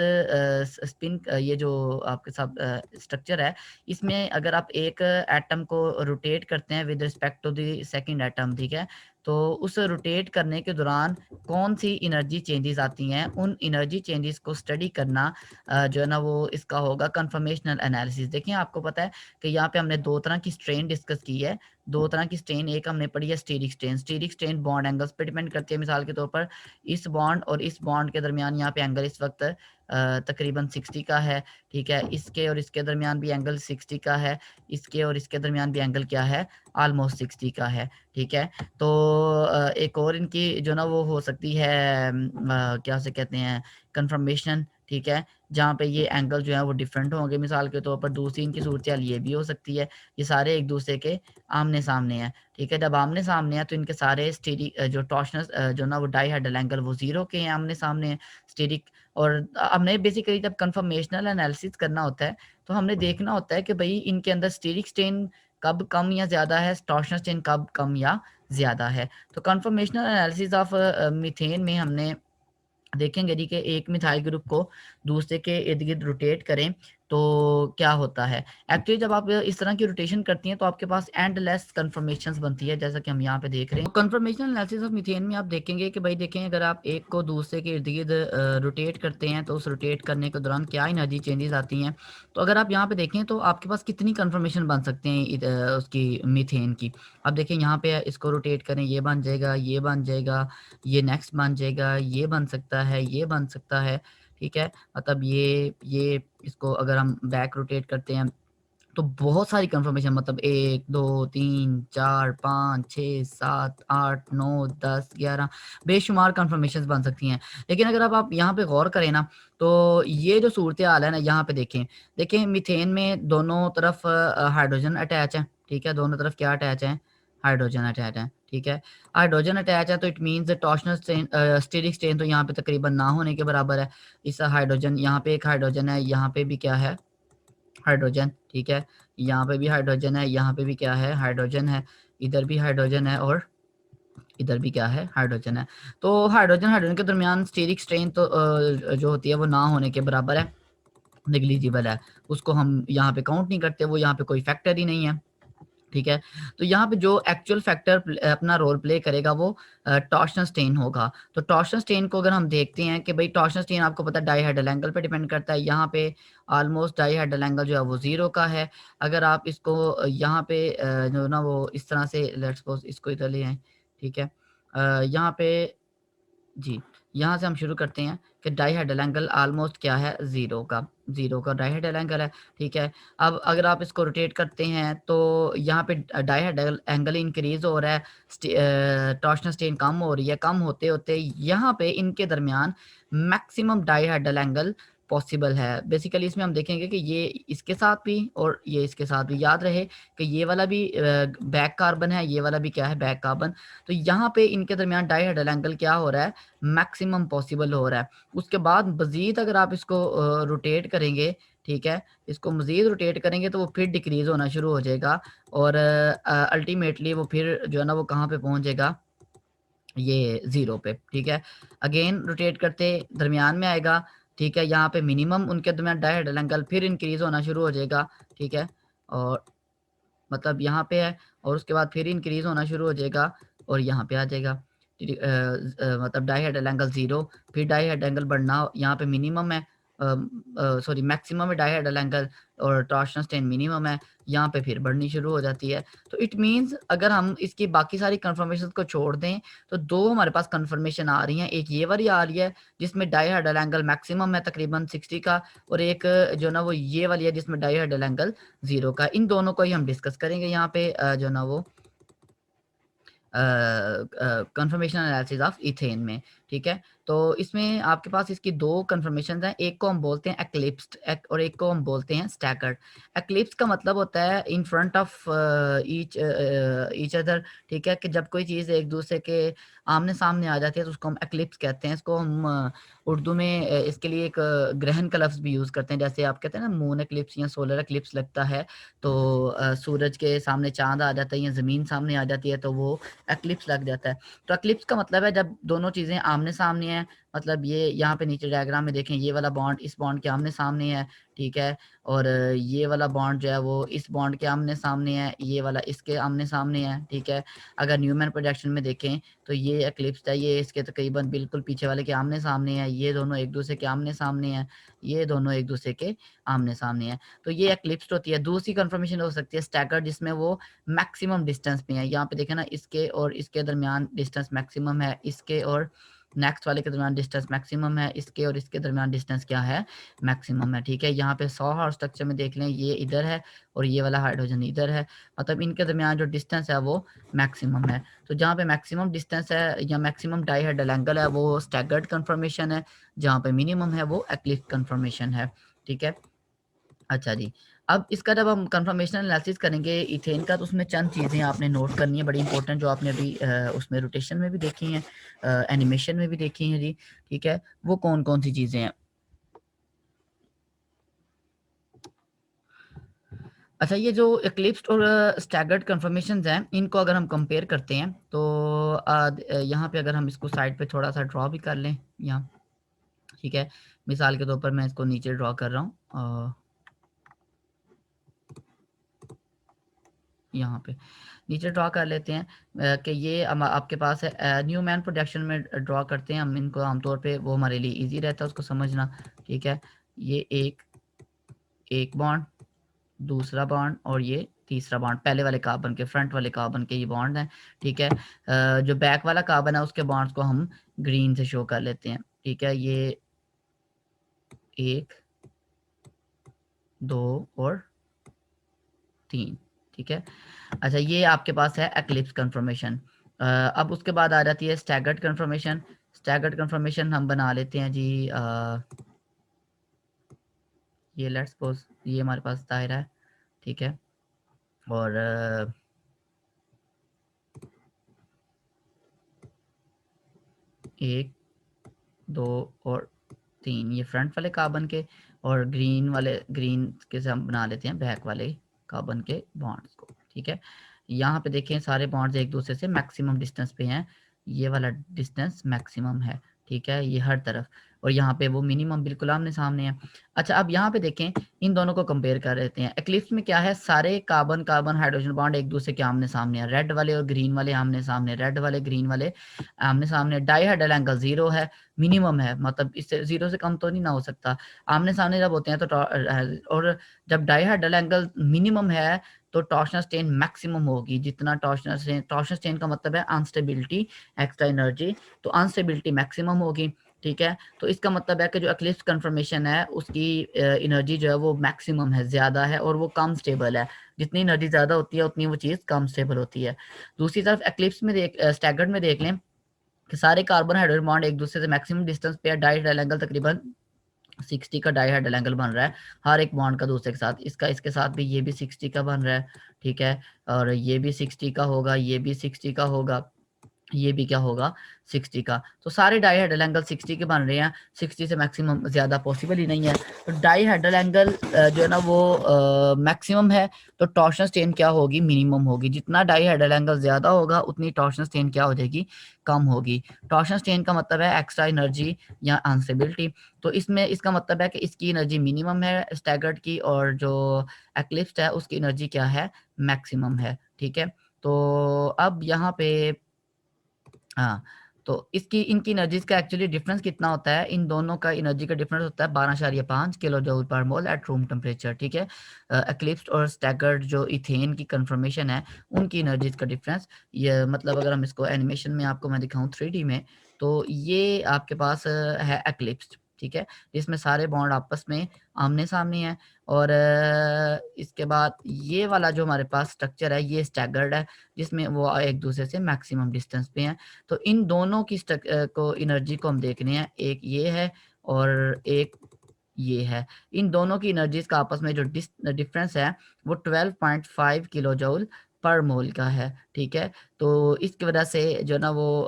स्पिन, ये जो आपके साथ स्ट्रक्चर है, इसमें अगर आप एक एटम को रोटेट करते हैं with respect to the second atom, ठीक है, तो उस रोटेट करने के दौरान कौन सी एनर्जी चेंजेस आती हैं, उन एनर्जी चेंजेस को स्टडी करना जो है ना वो इसका होगा कंफर्मेशनल एनालिसिस। देखिए, आपको पता है कि यहाँ पे हमने 2 तरह की स्ट्रेन डिस्कस की है। 2 तरह की स्ट्रेन, एक हमने पढ़ी है steric strain. Steric strain bond angles पे डिपेंड करती है। मिसाल के तौर पर इस बॉन्ड और इस बॉन्ड के दरमियान यहाँ पे एंगल इस वक्त तकरीबन 60 का है। ठीक है, इसके और इसके दरमियान भी एंगल 60 का है। इसके और इसके दरमियान भी एंगल क्या है, ऑलमोस्ट 60 का है। ठीक है, तो एक और इनकी जो ना वो हो सकती है क्या से कहते हैं, कंफर्मेशन। ठीक है, जहाँ पे ये एंगल जो है वो डिफरेंट होंगे। मिसाल के तौर पर दूसरी इनकी सूरत हाल ये भी हो सकती है, ये सारे एक दूसरे के आमने सामने हैं। ठीक है, जब आमने सामने हैं तो इनके सारे स्टीरिक जो टॉर्शनस जो ना वो डाइहेड्रल एंगल वो 0 के हैं, आमने सामने हैं स्टीरिक। और हमने बेसिकली जब कंफर्मेशनल एनालिसिस करना होता है तो हमने देखना होता है कि भाई इनके अंदर स्टीरिक स्ट्रेन कब कम या ज़्यादा है, टॉर्शनल स्ट्रेन कब कम या ज़्यादा है। तो कंफर्मेशनल एनालिसिस ऑफ मीथेन में हमने देखेंगे जी कि एक मिथाइल ग्रुप को दूसरे के इर्द-गिर्द रोटेट करें तो क्या होता है। एक्चुअली जब आप इस तरह की रोटेशन करती हैं तो आपके पास एंडलेस कन्फर्मेशंस बनती है, जैसा कि हम यहाँ पे देख रहे हैं। तो कन्फर्मेशनल एनालिसिस ऑफ मीथेन में आप देखेंगे कि भाई देखें, अगर आप एक को दूसरे के इर्द-गिर्द रोटेट करते हैं तो उस रोटेट करने के दौरान क्या एनर्जी चेंजेस आती हैं। तो अगर आप यहाँ पे देखें तो आपके पास कितनी कन्फर्मेशन बन सकते हैं उसकी मीथेन की। अब देखें यहाँ पे इसको रोटेट करें, ये बन जाएगा, ये बन जाएगा, ये नेक्स्ट बन जाएगा, ये बन सकता है, ये बन सकता है। ठीक है, मतलब ये इसको अगर हम बैक रोटेट करते हैं तो बहुत सारी कंफर्मेशन, मतलब 1 2 3 4 5 6 7 8 9 10 11 बेशुमार कंफर्मेशंस बन सकती हैं। लेकिन अगर अब आप यहाँ पे गौर करें ना, तो ये जो सूरत हाल है ना, यहाँ पे देखें मीथेन में दोनों तरफ हाइड्रोजन अटैच है। ठीक है, दोनों तरफ क्या अटैच है, हाइड्रोजन अटैच है। ठीक है, हाइड्रोजन अटैच है तो it means torsional strain, steric strain तो यहाँ पे तकरीबन ना होने के बराबर है। इस हाइड्रोजन, यहाँ पे एक हाइड्रोजन है, यहाँ पे भी क्या है, हाइड्रोजन। ठीक है, यहाँ पे भी हाइड्रोजन है, यहाँ पे भी क्या है, हाइड्रोजन है, इधर भी हाइड्रोजन है और इधर भी क्या है, हाइड्रोजन है। तो हाइड्रोजन हाइड्रोजन के दरमियान स्टीरिक स्ट्रेन तो जो होती है वो ना होने के बराबर है, नेग्लिजिबल है। उसको हम यहाँ पे काउंट नहीं करते, वो यहाँ पे कोई फैक्टर ही नहीं है। ठीक है, तो यहाँ पे जो एक्चुअल फैक्टर अपना रोल प्ले करेगा वो टॉर्शनल स्ट्रेन होगा। तो टॉर्शनल स्ट्रेन को अगर हम देखते हैं कि भाई टॉर्शनल स्ट्रेन आपको पता है डाइहेड्रल एंगल पे डिपेंड करता है। यहाँ पे ऑलमोस्ट डाइहेड्रल एंगल जो है वो 0 का है। अगर आप इसको यहाँ पे जो ना वो इस तरह से लेट्स सपोज इसको इधर ले आए। ठीक है, यहाँ पे जी, यहाँ से हम शुरू करते हैं कि डाइहेड्रल एंगल ऑलमोस्ट क्या है, 0 का डाइहेड्रल एंगल है। ठीक है, अब अगर आप इसको रोटेट करते हैं तो यहाँ पे डाइहेड्रल एंगल इंक्रीज़ हो रहा है, टॉर्शनल स्ट्रेन कम हो रही है। कम होते-होते यहाँ पे इनके दरमियान मैक्सिमम डाइहेड्रल एंगल पॉसिबल है। बेसिकली इसमें हम देखेंगे कि ये इसके साथ भी और ये इसके साथ भी। याद रहे कि ये वाला भी बैक कार्बन है, ये वाला भी क्या है, बैक कार्बन। तो यहाँ पे इनके दरमियान डाइहेड्रल एंगल क्या हो रहा है, मैक्सिमम पॉसिबल हो रहा है। उसके बाद मज़ीद अगर आप इसको रोटेट करेंगे, ठीक है, इसको मज़ीद रोटेट करेंगे तो वो फिर डिक्रीज़ होना शुरू हो जाएगा और अल्टीमेटली वो फिर जो है ना वो कहाँ पे पहुँच जाएगा, ये 0 पे। ठीक है, अगेन रोटेट करते दरमियान में आएगा। ठीक है, यहाँ पे मिनिमम उनके दरमियान डायहेड्रल एंगल फिर इंक्रीज होना शुरू हो जाएगा, ठीक है, और मतलब यहाँ पे है, और उसके बाद फिर इंक्रीज होना शुरू हो जाएगा और यहाँ पे आ जाएगा, मतलब डायहेड्रल एंगल 0, फिर डायहेड्रल एंगल बढ़ना, यहाँ पे मिनिमम है, सॉरी मैक्सिमम है डायहेड्रल एंगल, और टॉर्शनल स्ट्रेन मिनिमम है, यहाँ पे फिर बढ़नी शुरू हो जाती है। तो इट मीन्स अगर हम इसकी बाकी सारी कन्फर्मेशन को छोड़ दें तो दो हमारे पास कन्फर्मेशन आ रही हैं, एक ये वाली आ रही है जिसमें डायहेड्रल एंगल मैक्सिमम है तकरीबन 60 का, और एक जो ना वो ये वाली है जिसमें डायहेड्रल एंगल 0 का। इन दोनों को ही हम डिस्कस करेंगे यहाँ पे जो ना वो कन्फर्मेशन एनालिसिस ऑफ इथेन में, ठीक है। तो इसमें आपके पास इसकी दो कन्फर्मेशन हैं, एक को हम बोलते हैं एक्लिप्स्ड और एक को हम बोलते हैं स्टैगर्ड। एक्लिप्स का मतलब होता है in front of each other, ठीक है, कि जब कोई चीज़ एक दूसरे के आमने सामने आ जाती है तो उसको हम एक्लिप्स कहते हैं। इसको हम उर्दू में इसके लिए एक ग्रहण का लफ्ज़ भी यूज़ करते हैं, जैसे आप कहते हैं ना मून एक्लिप्स या सोलर एक्लिप्स लगता है, तो सूरज के सामने चाँद आ जाता है या ज़मीन सामने आ जाती है तो वो एक्लिप्स लग जाता है। तो एक्लिप्स का मतलब है जब दोनों चीज़ें आमने-सामने हैं, मतलब ये यहाँ पे नीचे डायग्राम में देखें, ये वाला बॉन्ड इस बॉन्ड के आमने-सामने है, ठीक है, और ये वाला बॉन्ड जो है वो इस बॉन्ड के आमने-सामने है, ये वाला इसके आमने-सामने है, ठीक है। अगर न्यूमैन प्रोजेक्शन में देखें तो ये एक्लिप्स है, ये इसके तकरीबन बिल्कुल पीछे वाले के आमने-सामने है, ये दोनों एक दूसरे के आमने-सामने हैं, ये दोनों एक दूसरे के आमने-सामने हैं। तो ये एक्लिप्स्ड होती है। दूसरी कन्फर्मेशन हो सकती है स्टैगर्ड, जिसमें वो मैक्सिमम डिस्टेंस पे है। यहाँ पे देखें ना, इसके और इसके दरमियान डिस्टेंस मैक्सिमम है, इसके और नेक्स्ट वाले के दरमियान डिस्टेंस मैक्सिमम है, इसके और इसके दरमियान डिस्टेंस क्या है, मैक्सिमम है, ठीक है। यहाँ पे 100 हार्स स्ट्रक्चर में देख लें, ये इधर है और ये वाला हाइड्रोजन इधर है, मतलब इनके दरमियान जो डिस्टेंस है वो मैक्सिमम है। तो जहाँ पे मैक्सिमम डिस्टेंस है या मैक्सिमम डायहेड्रल एंगल है वो स्टैगर्ड कन्फर्मेशन है, जहाँ पे मिनिमम है वो एक्लिप्स कन्फर्मेशन है, ठीक है। अच्छा जी, अब इसका जब हम कन्फर्मेशनल एनालिसिस करेंगे इथेन का, तो उसमें चंद चीज़ें आपने नोट करनी है बड़ी इंपॉर्टेंट, जो आपने अभी उसमें रोटेशन में भी देखी हैं, एनिमेशन में भी देखी हैं जी, ठीक है। वो कौन-कौन सी चीज़ें हैं? अच्छा, ये जो एक्लिप्स्ड और स्टैगर्ड कन्फर्मेशंस हैं, इनको अगर हम कंपेयर करते हैं तो यहाँ पे अगर हम इसको साइड पे थोड़ा-सा ड्रॉ भी कर लें यहाँ, ठीक है। मिसाल के तौर पर मैं इसको नीचे ड्रॉ कर रहा हूँ यहाँ पे नीचे ड्रॉ कर लेते हैं कि ये आपके पास है न्यूमैन प्रोजेक्शन में ड्रॉ करते हैं हम इनको आमतौर पे, वो हमारे लिए इजी रहता है उसको समझना, ठीक है। ये एक बॉन्ड, दूसरा बॉन्ड और ये तीसरा बॉन्ड, पहले वाले कार्बन के, फ्रंट वाले कार्बन के ये बॉन्ड हैं, ठीक है। जो बैक वाला कार्बन है उसके बॉन्ड्स को हम ग्रीन से शो कर लेते हैं, ठीक है। ये 1, 2 और 3, ठीक है। अच्छा, ये आपके पास है एक्लिप्स कन्फर्मेशन। अब उसके बाद आ जाती है स्टैगर्ड कन्फर्मेशन। स्टैगर्ड कन्फर्मेशन हम बना लेते हैं जी, ये लेट्स सपोज ये हमारे पास दायरा है, ठीक है, और 1, 2 और 3 ये फ्रंट वाले कार्बन के, और ग्रीन के से हम बना लेते हैं बैक वाले कार्बन के बॉन्ड्स को, ठीक है। यहाँ पे देखें सारे बॉन्ड्स एक दूसरे से मैक्सिमम डिस्टेंस पे हैं, ये वाला डिस्टेंस मैक्सिमम है, ठीक है, ये हर तरफ, और यहाँ पे वो मिनिमम बिल्कुल आमने सामने है। अच्छा, अब यहाँ पे देखें, इन दोनों को कंपेयर कर लेते हैं। एक्लिप्स में क्या है, सारे कार्बन कार्बन हाइड्रोजन बॉन्ड एक दूसरे के आमने सामने है, रेड वाले और ग्रीन वाले आमने सामने, रेड वाले ग्रीन वाले आमने सामने, डाइहेड्रल एंगल 0 है, मिनिमम है, मतलब इससे 0 से कम तो नहीं ना हो सकता। आमने सामने जब होते हैं तो और जब डाइहेड्रल एंगल मिनिमम है तो टॉर्शनल स्ट्रेन मैक्सिमम होगी। जितना टॉर्शनल स्ट्रेन का मतलब है अनस्टेबिलिटी, एक्स्ट्रा एनर्जी, तो अनस्टेबिलिटी मैक्सिमम होगी, ठीक है। तो इसका मतलब है कि जो एक्लिप्स कन्फर्मेशन है उसकी एनर्जी जो है वो मैक्सिमम है, ज़्यादा है, और वो कम स्टेबल है। जितनी एनर्जी ज़्यादा होती है उतनी वो चीज़ कम स्टेबल होती है। दूसरी तरफ एक्लिप्स में स्टैगर्ड में देख लें कि सारे कार्बन हाइड्रोजन बॉन्ड एक दूसरे से मैक्सिमम डिस्टेंस पे है, डायहेड्रल एंगल तकरीबन 60 का डायहेड्रल एंगल बन रहा है हर एक बॉन्ड का दूसरे के साथ, इसका इसके साथ भी ये भी 60 का बन रहा है, ठीक है, और ये भी 60 का होगा, ये भी 60 का होगा, ये भी क्या होगा 60 का। तो सारे डाईहेड्रल एंगल 60 के बन रहे हैं, 60 से मैक्सिमम ज़्यादा पॉसिबल ही नहीं है। तो डाईहेड्रल एंगल जो है ना वो मैक्सिमम है, तो टॉर्शन स्ट्रेन क्या होगी, मिनिमम होगी। जितना डाईहेड्रल एंगल ज़्यादा होगा उतनी टॉर्शन स्ट्रेन क्या हो जाएगी, कम होगी। टॉर्शन स्ट्रेन का मतलब है एक्स्ट्रा एनर्जी या अनस्टेबिलिटी। तो इसमें इसका मतलब है कि इसकी एनर्जी मिनिमम है स्टैगर्ड की, और जो एक्लिप्स्ड है उसकी एनर्जी क्या है, मैक्सिमम है। ठीक है, तो अब यहाँ पे हाँ, तो इसकी इनकी एनर्जीज़ का एक्चुअली डिफरेंस कितना होता है, इन दोनों का एनर्जी का डिफरेंस होता है 12.5 किलो जूल पर मोल एट रूम टेम्परेचर। ठीक है, एक्लिप्स्ड और स्टैगर्ड जो इथेन की कंफर्मेशन है, उनकी एनर्जीज़ का डिफरेंस, ये मतलब अगर हम इसको एनिमेशन में आपको मैं दिखाऊं 3D में, तो ये आपके पास है एक्लिप्स्ड। ठीक है, जिसमें सारे बॉन्ड आपस में आमने सामने हैं, और इसके बाद ये वाला जो हमारे पास स्ट्रक्चर है ये स्टैगर्ड है, जिसमें वो एक दूसरे से मैक्सिमम डिस्टेंस पे हैं। तो इन दोनों की को एनर्जी को हम देखने हैं, एक ये है और एक ये है। इन दोनों की एनर्जीज का आपस में जो डिफरेंस है वो 12.5 किलो जूल पर मोल का है। ठीक है, तो इसकी वजह से जो ना वो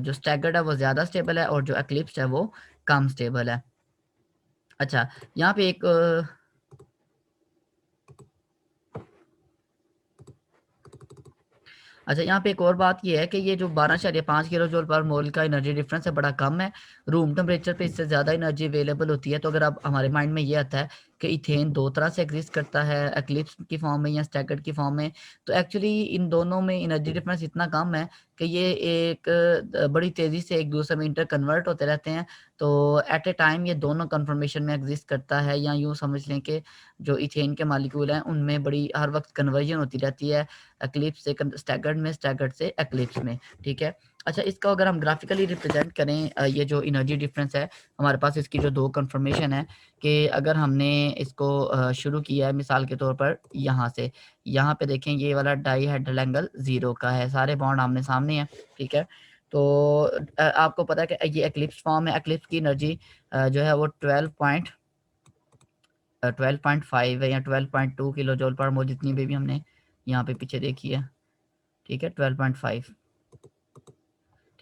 जो स्टैगर्ड है वो ज़्यादा स्टेबल है, और जो एक्लिप्स है वो कम स्टेबल है। अच्छा, यहाँ पे एक अच्छा, यहाँ पे एक और बात ये है कि ये जो 12.5 किलो जूल पर मोल का एनर्जी डिफरेंस है, बड़ा कम है। रूम टेम्परेचर पे इससे ज़्यादा एनर्जी अवेलेबल होती है। तो अगर अब हमारे माइंड में ये आता है कि इथेन दो तरह से एग्जिस्ट करता है, एक्लिप्स की फॉर्म में या स्टैगर्ड की फॉर्म में, तो एक्चुअली इन दोनों में एनर्जी डिफरेंस इतना कम है कि ये एक बड़ी तेज़ी से एक दूसरे में इंटर कन्वर्ट होते रहते हैं। तो एट ए टाइम ये दोनों कन्फर्मेशन में एग्जिस्ट करता है, या यूँ समझ लें कि जो इथेन के मालिक्यूल हैं उनमें बड़ी हर वक्त कन्वर्जन होती रहती है, एक्लिप्स से स्टैगर्ड में, स्टैगर्ड से एक्लिप्स में। ठीक है, अच्छा, इसका अगर हम ग्राफिकली रिप्रेजेंट करें, ये जो एनर्जी डिफरेंस है हमारे पास, इसकी जो दो कंफर्मेशन है, कि अगर हमने इसको शुरू किया है मिसाल के तौर पर यहाँ से, यहाँ पे देखें ये वाला डाईहेड्रल एंगल 0 का है, सारे बॉन्ड आमने सामने हैं। ठीक है, तो आपको पता है कि ये एक्लिप्स फॉर्म है। एक्लिप्स की एनर्जी जो है वो 12.5 है या 12.2 किलो जूल पर मोल, जितनी भी हमने यहाँ पे पीछे देखी है। ठीक है, 12.5।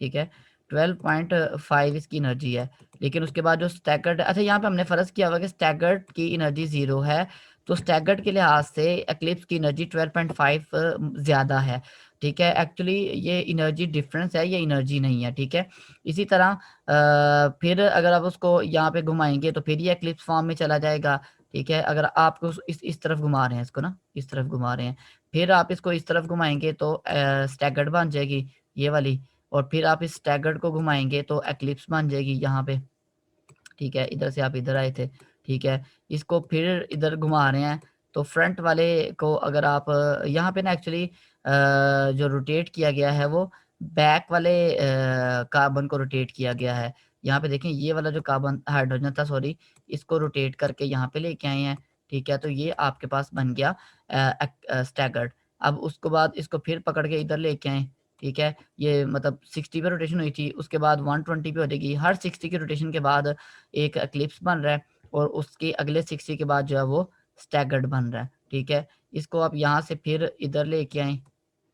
ठीक है, 12.5 इसकी एनर्जी है। लेकिन उसके बाद जो स्टैगर्ड, अच्छा यहाँ पे हमने फ़र्ज़ किया हुआ कि स्टैगर्ड की एनर्जी 0 है, तो स्टैगर्ड के लिहाज से एक्लिप्स की एनर्जी 12.5 ज़्यादा है। ठीक है, एक्चुअली ये एनर्जी डिफरेंस है, ये एनर्जी नहीं है। ठीक है, इसी तरह फिर अगर आप उसको यहाँ पे घुमाएंगे तो फिर ये एक्लिप्स फॉर्म में चला जाएगा। ठीक है, अगर आपको इस तरफ घुमा रहे हैं, इसको ना इस तरफ घुमा रहे हैं, फिर आप इसको इस तरफ घुमाएंगे तो स्टैगर्ड बन जाएगी ये वाली, और फिर आप इस स्टैगर्ड को घुमाएँगे तो एक्लिप्स बन जाएगी यहाँ पे। ठीक है, इधर से आप इधर आए थे। ठीक है, इसको फिर इधर घुमा रहे हैं, तो फ्रंट वाले को अगर आप यहाँ पे ना एक्चुअली जो रोटेट किया गया है वो बैक वाले कार्बन को रोटेट किया गया है। यहाँ पे देखें ये वाला जो कार्बन हाइड्रोजन था, सॉरी, इसको रोटेट करके यहाँ पे लेके आए हैं। ठीक है, तो ये आपके पास बन गया स्टैगर्ड। अब उसके बाद इसको फिर पकड़ के इधर लेके आए। ठीक है, ये मतलब 60 पे रोटेशन हुई थी, उसके बाद 120 पे हो जाएगी। हर 60 की रोटेशन के बाद एक एक्लिप्स बन रहा है, और उसके अगले 60 के बाद जो है वो स्टैगर्ड बन रहा है। ठीक है, इसको आप यहाँ से फिर इधर लेके आएँ।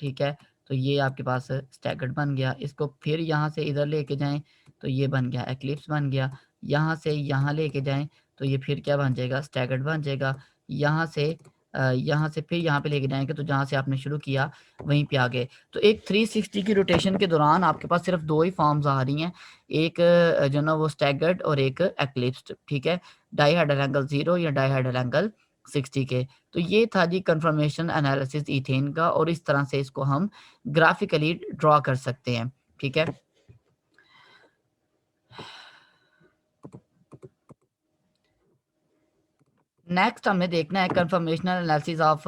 ठीक है, तो ये आपके पास स्टैगर्ड बन गया। इसको फिर यहाँ से इधर लेके जाएँ तो ये बन गया एक्लिप्स बन गया। यहाँ से यहाँ लेके जाएँ तो ये फिर क्या बन जाएगा, स्टैगर्ड बन जाएगा। यहाँ से फिर यहाँ पे लेके जाएँगे तो जहाँ से आपने शुरू किया वहीं पे आ गए। तो एक 360 की रोटेशन के दौरान आपके पास सिर्फ 2 ही फॉर्म्स आ रही हैं, एक जो ना वो स्टैगर्ड और एक एक्लिप्स्ड। ठीक है, डाइहेड्रल एंगल 0 या डाइहेड्रल एंगल 60 के। तो ये था जी कन्फर्मेशन एनालिसिस ईथेन का, और इस तरह से इसको हम ग्राफिकली ड्रॉ कर सकते हैं। ठीक है, नेक्स्ट हमें देखना है कंफर्मेशनल एनालिसिस ऑफ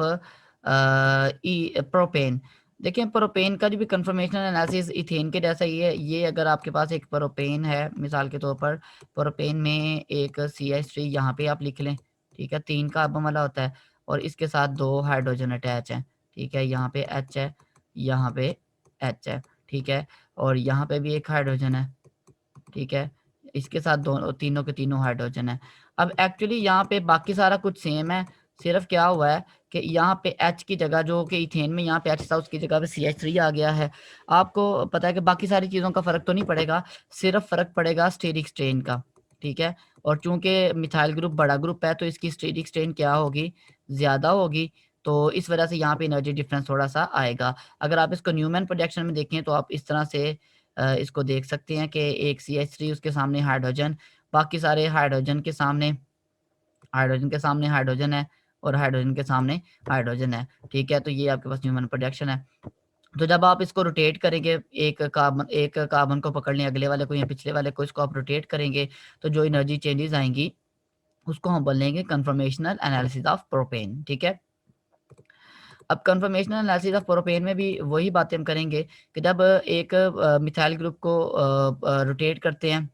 प्रोपेन। देखिए, प्रोपेन का जो भी कंफर्मेशनल एनालिसिस इथेन के जैसा ही है। ये अगर आपके पास एक प्रोपेन है मिसाल के तौर पर, प्रोपेन में एक CH3 यहाँ पे आप लिख लें। ठीक है, 3 कार्बन वाला होता है, और इसके साथ 2 हाइड्रोजन अटैच हैं। ठीक है, यहाँ पे H है, यहाँ पे H है। ठीक है, और यहाँ पे भी एक हाइड्रोजन है। ठीक है, इसके साथ दोनों तीनों के तीनों हाइड्रोजन है। अब एक्चुअली यहाँ पे बाकी सारा कुछ सेम है, सिर्फ क्या हुआ है कि यहाँ पे H की जगह, जो कि इथेन में यहाँ पे H था, उसकी जगह पे CH3 आ गया है। आपको पता है कि बाकी सारी चीज़ों का फ़र्क तो नहीं पड़ेगा, सिर्फ फ़र्क पड़ेगा स्टीरिक स्ट्रेन का, ठीक है। और चूंकि मिथाइल ग्रुप बड़ा ग्रुप है तो इसकी स्टीरिक स्ट्रेन क्या होगी, ज़्यादा होगी, तो इस वजह से यहाँ पे एनर्जी डिफरेंस थोड़ा सा आएगा। अगर आप इसको न्यूमैन प्रोजेक्शन में देखें तो आप इस तरह से इसको देख सकते हैं कि एक CH3, उसके सामने हाइड्रोजन, बाकी सारे हाइड्रोजन के सामने हाइड्रोजन है, और हाइड्रोजन के सामने हाइड्रोजन है, ठीक है। तो ये आपके पास न्यूमैन प्रोजेक्शन है। तो जब आप इसको रोटेट करेंगे, एक कार्बन को पकड़ लें, अगले वाले को या पिछले वाले को, इसको आप रोटेट करेंगे तो जो एनर्जी चेंजेस आएंगी उसको हम बोलेंगे कन्फर्मेशनल एनालिसिस ऑफ प्रोपेन, ठीक है। अब कन्फर्मेशनल एनालिसिस ऑफ प्रोपेन में भी वही बातें हम करेंगे कि जब एक मिथाइल ग्रुप को रोटेट करते हैं,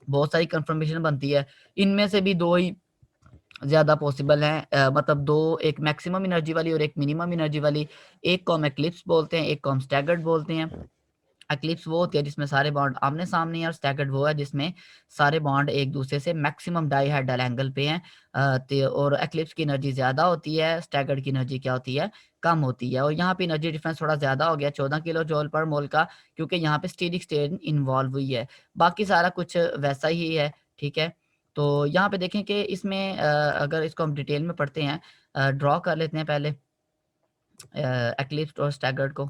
बहुत सारी कन्फर्मेशन बनती है, इनमें से भी दो ही ज़्यादा पॉसिबल हैं, मतलब दो, एक मैक्सिमम एनर्जी वाली और एक मिनिमम एनर्जी वाली। एक को हम एक्लिप्स बोलते हैं, एक को हम स्टैगर्ड बोलते हैं। एक्लिप्स वो होती है जिसमें सारे बॉन्ड आमने सामने हैं, और स्टैगर्ड वो है जिसमें सारे बॉन्ड एक दूसरे से मैक्सिमम डाइहेड्रल एंगल पे हैं। और एक्लिप्स की एनर्जी ज़्यादा होती है, स्टैगर्ड की एनर्जी क्या होती है, कम होती है। और यहाँ पे एनर्जी डिफरेंस थोड़ा ज़्यादा हो गया, 14 किलो जूल पर मोल का, क्योंकि यहाँ पे स्टीरिक स्ट्रेन इन्वॉल्व हुई है। बाकी सारा कुछ वैसा ही है, ठीक है। तो यहाँ पे देखें कि इसमें अगर इसको हम डिटेल में पढ़ते हैं, ड्रॉ कर लेते हैं पहले एक्लिप्स और स्टैगर्ड को,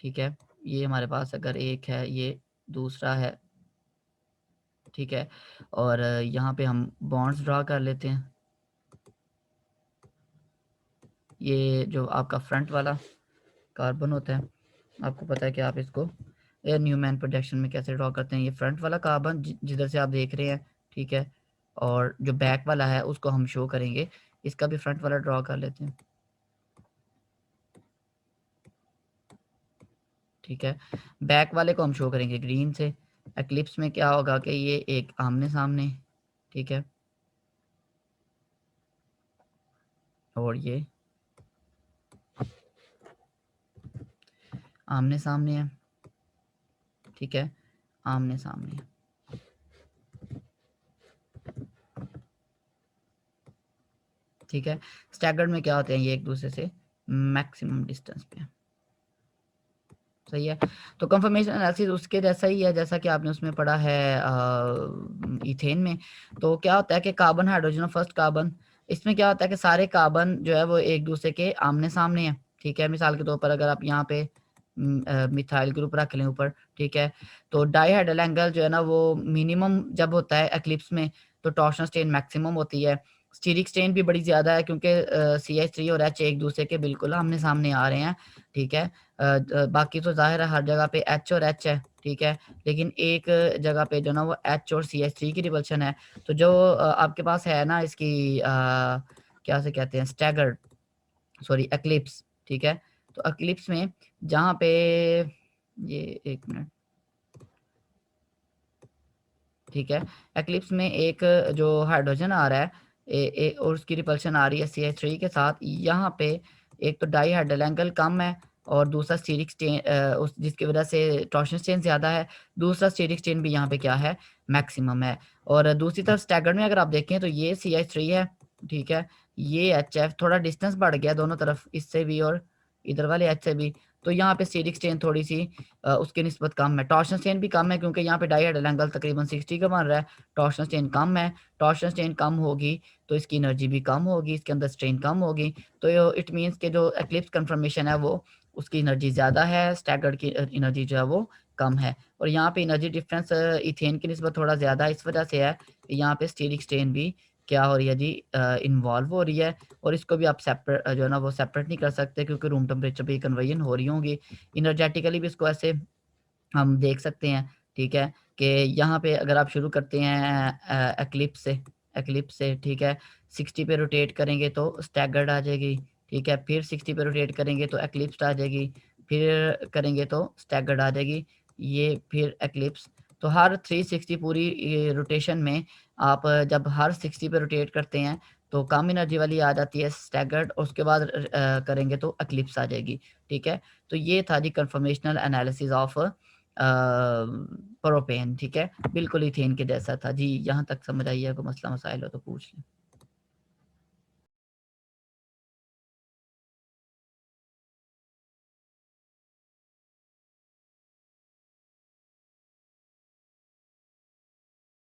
ठीक है। ये हमारे पास अगर एक है, ये दूसरा है, ठीक है। और यहाँ पे हम बॉन्ड्स ड्रा कर लेते हैं। ये जो आपका फ्रंट वाला कार्बन होता है, आपको पता है कि आप इसको न्यूमैन प्रोजेक्शन में कैसे ड्रॉ करते हैं। ये फ्रंट वाला कार्बन जिधर से आप देख रहे हैं, ठीक है। और जो बैक वाला है उसको हम शो करेंगे, इसका भी फ्रंट वाला ड्रॉ कर लेते हैं, ठीक है। बैक वाले को हम शो करेंगे ग्रीन से। एक्लिप्स में क्या होगा कि ये एक आमने सामने, ठीक है, और ये आमने सामने है, ठीक है, आमने सामने है, ठीक है। स्टैगर्ड में क्या होते हैं, ये एक दूसरे से मैक्सिमम डिस्टेंस पे, सही है। तो कंफर्मेशन एनालिसिस उसके जैसा ही है जैसा कि आपने उसमें पढ़ा है इथेन में। तो क्या होता है कि कार्बन हाइड्रोजन और फर्स्ट कार्बन, इसमें क्या होता है कि सारे कार्बन जो है वो एक दूसरे के आमने सामने है, ठीक है। मिसाल के तौर पर अगर आप यहाँ पे मिथाइल ग्रुप रख लें ऊपर, ठीक है, तो डाइहेड्रल एंगल जो है ना वो मिनिमम जब होता है एक्लिप्स में, तो टॉर्शनल स्ट्रेन मैक्सिमम होती है। स्टीरिक स्ट्रेन भी बड़ी ज़्यादा है क्योंकि CH3 और H एक दूसरे के बिल्कुल आमने सामने आ रहे हैं, ठीक है। बाकी तो ज़ाहिर है हर जगह पे H और H है, ठीक है। लेकिन एक जगह पे जो ना वो H और CH3 की रिपल्शन है। तो जो आपके पास है ना इसकी क्या से कहते हैं, स्टैगर्ड, सॉरी एक्लिप्स, ठीक है। तो एक्लिप्स में जहाँ पे ये, एक मिनट, ठीक है, एक्लिप्स में एक जो हाइड्रोजन आ रहा है, और उसकी रिपल्शन आ रही है CH3 के साथ, यहाँ पे एक तो डाई हाइड्रल एंगल कम है, और दूसरा स्टीरिक स्ट्रेन उस जिसकी वजह से टॉर्शन स्ट्रेन ज़्यादा है, दूसरा स्टीरिक स्ट्रेन भी यहाँ पे क्या है, मैक्सिमम है। और दूसरी तरफ स्टैगर्ड में अगर आप देखें तो ये CH3 है, ठीक है, ये HF, थोड़ा डिस्टेंस बढ़ गया दोनों तरफ, इससे भी और इधर वाले H से भी। तो यहाँ पे स्टीरिक स्ट्रेन थोड़ी सी उसकी निस्बत कम है, टॉर्शन स्ट्रेन भी कम है क्योंकि यहाँ पे डाइहेड्रल एंगल तकरीबन 60 का बन रहा है, टॉर्शन स्ट्रेन कम है। टॉर्शन स्ट्रेन कम होगी तो इसकी एनर्जी भी कम होगी, इसके अंदर स्ट्रेन कम होगी, तो इट मीन्स के जो एक्लिप्स कन्फर्मेशन है वो उसकी एनर्जी ज़्यादा है, स्टैगर्ड की एनर्जी जो है वो कम है। और यहाँ पे एनर्जी डिफरेंस इथेन की निस्बत थोड़ा ज़्यादा इस वजह से है कि यहाँ पे स्टीरिक स्ट्रेन भी क्या हो रही है जी, इन्वॉल्व हो रही है। और इसको भी आप सेपरेट जो है ना वो सेपरेट नहीं कर सकते क्योंकि रूम टेम्परेचर पे कन्वर्जन हो रही होंगी। इनर्जेटिकली भी इसको ऐसे हम देख सकते हैं, ठीक है, कि यहाँ पे अगर आप शुरू करते हैं एक्लिप्स से, ठीक है, 60 पे रोटेट करेंगे तो स्टैगर्ड आ जाएगी, ठीक है। फिर 60 पे रोटेट करेंगे तो एक्लिप्स आ जाएगी, फिर करेंगे तो स्टैगर्ड आ जाएगी, ये फिर एक्लिप्स। तो हर 360 पूरी रोटेशन में आप जब हर 60 पे रोटेट करते हैं तो कम एनर्जी वाली आ जाती है स्टैगर्ड, और उसके बाद करेंगे तो एक्लिप्स आ जाएगी, ठीक है। तो ये था जी कन्फर्मेशनल एनालिसिस ऑफ प्रोपेन, ठीक है, बिल्कुल इथेन के जैसा था जी। यहाँ तक समझ आई है, कोई मसला मसाइल हो तो पूछ लें।